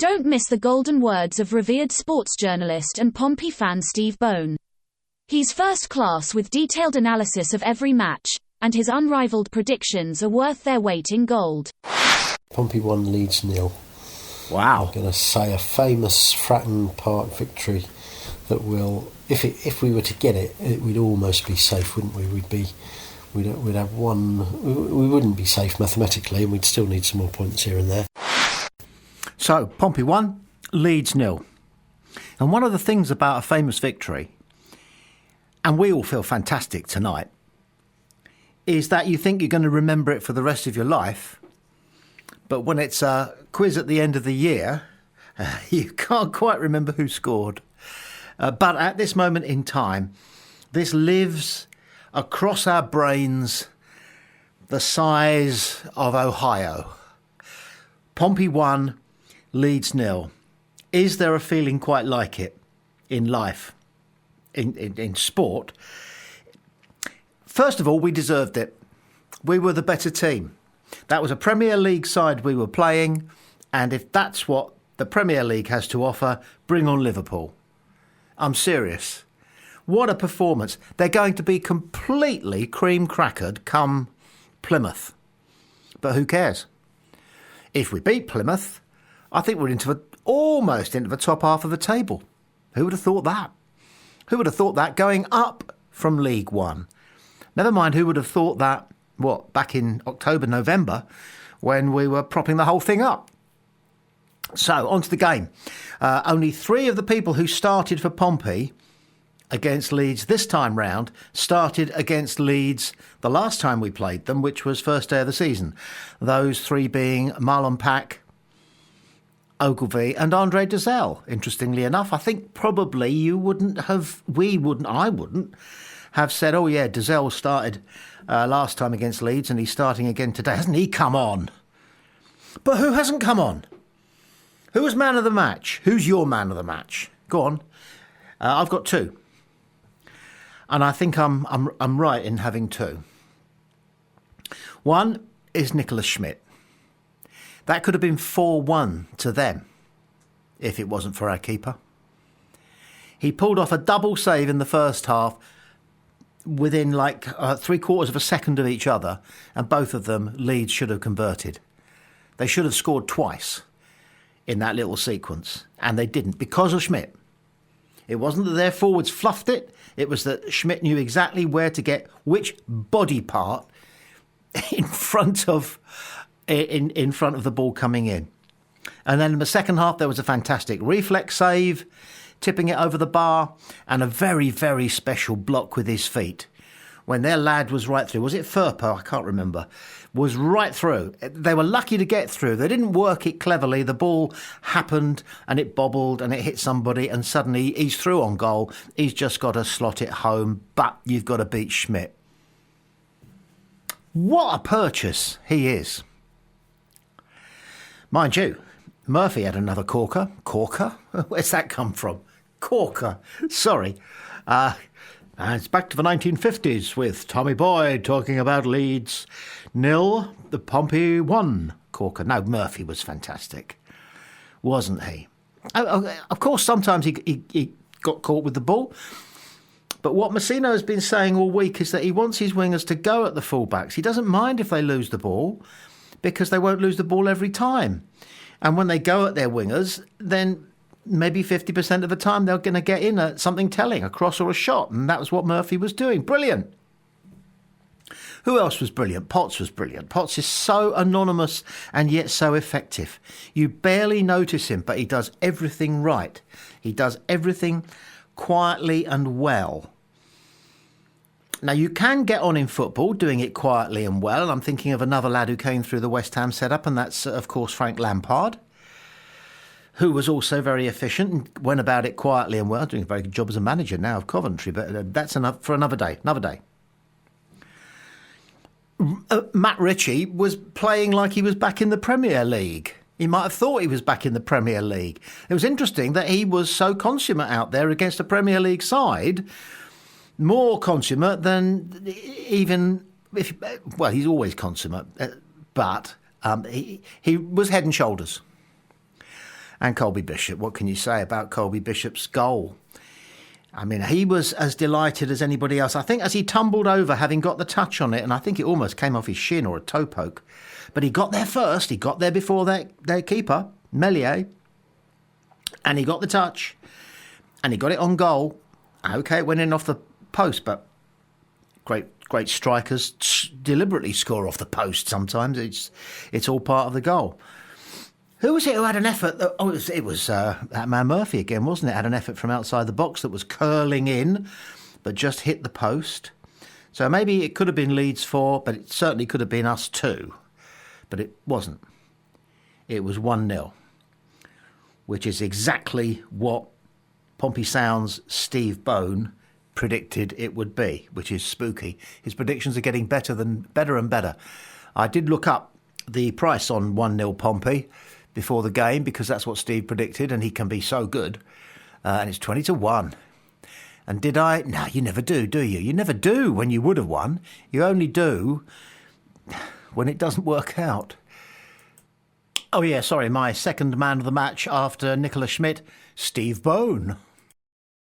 Don't miss the golden words of revered sports journalist and Pompey fan Steve Bone. He's first class with detailed analysis of every match, and his unrivaled predictions are worth their weight in gold. Pompey 1, Leeds 0. Wow. I'm going to say a famous Fratton Park victory that will, if we were to get it, we'd almost be safe, wouldn't we? We'd have one. We wouldn't be safe mathematically, and we'd still need some more points here and there. So, Pompey 1, Leeds 0. And one of the things about a famous victory, and we all feel fantastic tonight, is that you think you're going to remember it for the rest of your life, but when it's a quiz at the end of the year, you can't quite remember who scored. But at this moment in time, this lives across our brains the size of Ohio. Pompey 1, Leeds 0. Is there a feeling quite like it in life, in sport? First of all, we deserved it. We were the better team. That was a Premier League side we were playing, and if that's what the Premier League has to offer, bring on Liverpool. I'm serious. What a performance. They're going to be completely cream-crackered come Plymouth. But who cares? If we beat Plymouth, I think we're almost into the top half of the table. Who would have thought that? Who would have thought that going up from League One? Never mind who would have thought that, back in October, November, when we were propping the whole thing up. So, on to the game. Only 3 of the people who started for Pompey against Leeds this time round started against Leeds the last time we played them, which was first day of the season. Those 3 being Marlon Pack, Ogilvie and Andre Dazelle. Interestingly enough, I think probably I wouldn't have said, oh yeah, Dazelle started last time against Leeds and he's starting again today. Hasn't he come on? But who hasn't come on? Who was man of the match? Who's your man of the match? Go on. I've got 2. And I think I'm right in having 2. One is Nicholas Schmidt. That could have been 4-1 to them if it wasn't for our keeper. He pulled off a double save in the first half within 3/4 of a second of each other, and both of them Leeds should have converted. They should have scored twice in that little sequence, and they didn't because of Schmidt. It wasn't that their forwards fluffed it, it was that Schmidt knew exactly where to get which body part in front of the ball coming in. And then in the second half there was a fantastic reflex save, tipping it over the bar, and a very, very special block with his feet. When their lad was right through, was it Firpo? I can't remember. Was right through. They were lucky to get through. They didn't work it cleverly. The ball happened and it bobbled and it hit somebody and suddenly he's through on goal. He's just got to slot it home, but you've got to beat Schmidt. What a purchase he is. Mind you, Murphy had another corker. Corker? Where's that come from? Corker. Sorry. It's back to the 1950s with Tommy Boyd talking about Leeds 0, the Pompey 1 corker. No, Murphy was fantastic, wasn't he? Of course, sometimes he got caught with the ball. But what Messino has been saying all week is that he wants his wingers to go at the fullbacks. He doesn't mind if they lose the ball because they won't lose the ball every time. And when they go at their wingers, then maybe 50% of the time they're going to get in at something telling, a cross or a shot. And that was what Murphy was doing. Brilliant. Who else was brilliant? Potts was brilliant. Potts is so anonymous and yet so effective. You barely notice him, but he does everything right. He does everything quietly and well. Now, you can get on in football doing it quietly and well. And I'm thinking of another lad who came through the West Ham setup, and that's, of course, Frank Lampard, who was also very efficient and went about it quietly and well, doing a very good job as a manager now of Coventry, but that's enough for another day. Matt Ritchie was playing like he was back in the Premier League. He might have thought he was back in the Premier League. It was interesting that he was so consummate out there against a Premier League side, more consummate than even if, well, he's always consummate, but he was head and shoulders. And Colby Bishop, what can you say about Colby Bishop's goal? I mean, he was as delighted as anybody else. I think as he tumbled over, having got the touch on it, and I think it almost came off his shin or a toe poke, but he got there first. He got there before their keeper, Meslier, and he got the touch, and he got it on goal. OK, it went in off the post, but great strikers deliberately score off the post sometimes. It's all part of the goal. Who was it who had an effort? It was that man Murphy again, wasn't it? Had an effort from outside the box that was curling in, but just hit the post. So maybe it could have been Leeds 4, but it certainly could have been us 2. But it wasn't. It was 1-0, which is exactly what Pompey Sound's Steve Bone predicted it would be, which is spooky. His predictions are getting better and better. I did look up the price on 1-0 Pompey before the game, because that's what Steve predicted, and he can be so good. And it's 20-1. And did I? No, you never do you? You never do when you would have won. You only do when it doesn't work out. Oh yeah, sorry, my second man of the match after Nicola Schmidt, Steve Bone.